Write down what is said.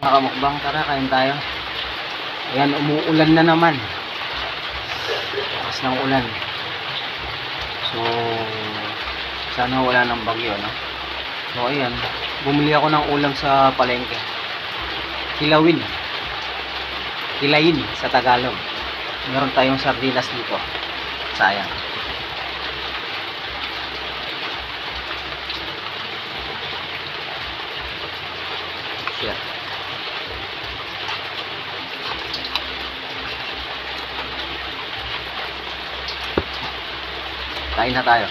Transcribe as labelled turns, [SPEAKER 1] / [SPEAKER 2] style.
[SPEAKER 1] Mga kamukbang, tara kain tayo. Ayan, umuulan na naman. Lakas ng ulan. So, sana wala ng bagyo, no? So, ayan. Bumili ako ng ulam sa palengke. Kilawin. Kilayin sa Tagalog. Meron tayong sardinas dito. Sayang. Shit. Kain na tayo.